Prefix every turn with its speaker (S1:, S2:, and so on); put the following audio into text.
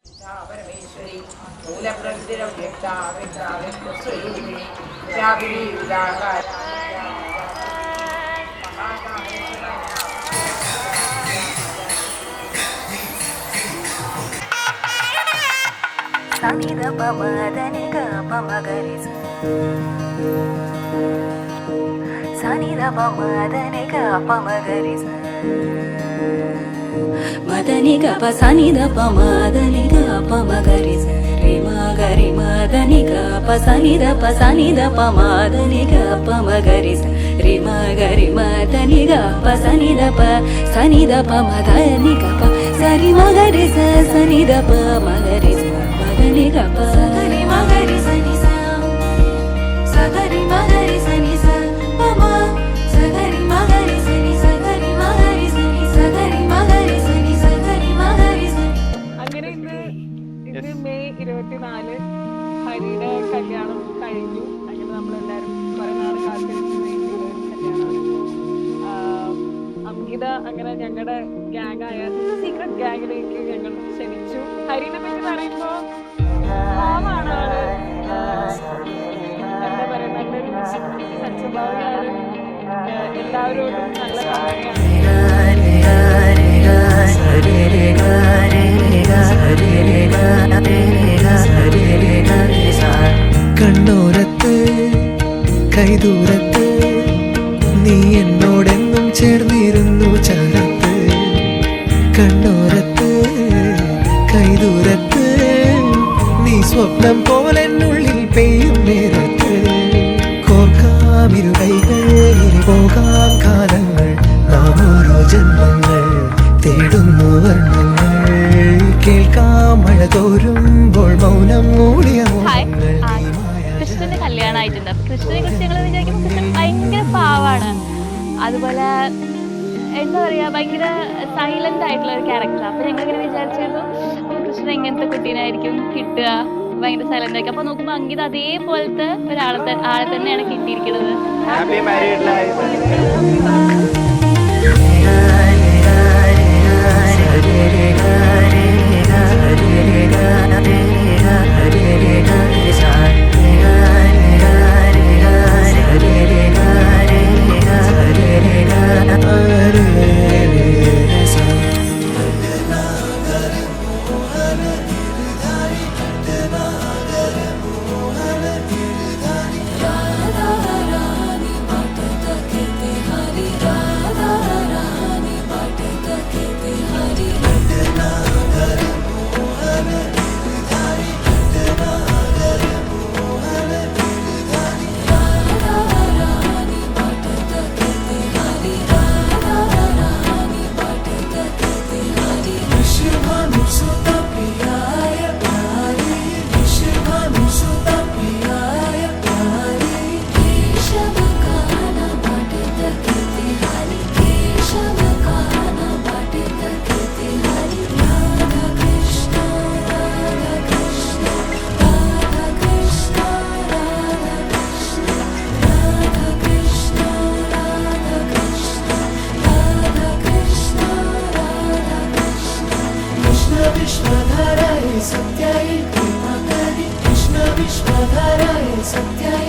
S1: परमेश्वरी मूलप्रकृतिरं व्यक्ता व्यक्ताव्यक्तस्वरूपिणी व्यापिनी विरागाय
S2: सनिध पमदनि ग पमगरि सनिध पमदनि ग पमगरि मदनि ग प सनिध पमदनि ग पमगरि रि म गरि मदनि ग प सनिध पमदनि ग पमगरि रि म गरि मदनि ग प सनिध पमदनि ग प सरि म गरि सनिध पमगरि सगरि मगरि सनि सा सगरि मगरि सनि सा पम सगरि मगरि सनि सगरि मगरि सनि सगरि मगरि सनि सगरि मगरि सनि.
S3: അങ്ങനെ ഇന്ന് മെയ് 24 ഹരിയുടെ കല്യാണം കഴിഞ്ഞു. അങ്ങനെ നമ്മളെല്ലാവരും കുറെ നാൾ കാത്തിരുന്ന കല്യാണമാണ്. അംഗിത അങ്ങനെ ഞങ്ങളുടെ ഗ്യാങ്ങായ സീക്രട്ട് ഗ്യാങ്ങിലേക്ക് ഞങ്ങൾ ക്ഷണിച്ചു. ഹരിനെ പറ്റി പറയുമ്പോൾ പാവാണ് ആള്, എന്താ പറയുക, നല്ലൊരു സത്യഭാവിയാണ്, എല്ലാവരോടും നല്ല
S4: കണ്ണോരത്ത് കൈദൂരത്ത് നീ എന്നോടെന്നും ചേർന്നിരുന്നു ചാരത്ത്. കണ്ണോരത്ത് കൈദൂരത്ത് നീ സ്വപ്നം പോലെന്നുള്ളിൽ പെയ്യും നേരത്ത്. കോർക്കാമിരു കൈകൾ ഇനി പോകാം കാലങ്ങൾ, നാം ഓരോ ജന്മങ്ങൾ തേടുന്നു വർണ്ണങ്ങൾ. കേൾക്കാം മഴ തോരുമ്പോൾ മൗനം മൂടിയ
S5: കൃഷ്ണന്റെ കല്യാണമായിട്ടുണ്ട്. അപ്പൊ കൃഷ്ണനെ കുറിച്ച് ഞങ്ങൾ വിചാരിക്കുമ്പോൾ കൃഷ്ണൻ ഭയങ്കര പാവാണ്, അതുപോലെ എന്താ പറയാ, ഭയങ്കര സൈലന്റ് ആയിട്ടുള്ള ഒരു ക്യാരക്ടർ. അപ്പൊ ഞങ്ങളിങ്ങനെ വിചാരിച്ചിരുന്നു കൃഷ്ണൻ എങ്ങനത്തെ കുട്ടീനായിരിക്കും കിട്ടുക, ഭയങ്കര സൈലന്റ് ആയിരിക്കും. അപ്പൊ നോക്കുമ്പോ അങ്കിത അതേപോലത്തെ ആളെ തന്നെയാണ് കിട്ടിയിരിക്കുന്നത്.
S2: विश्वधाराय सत्याय कृष्ण विश्वधाराय सत्याय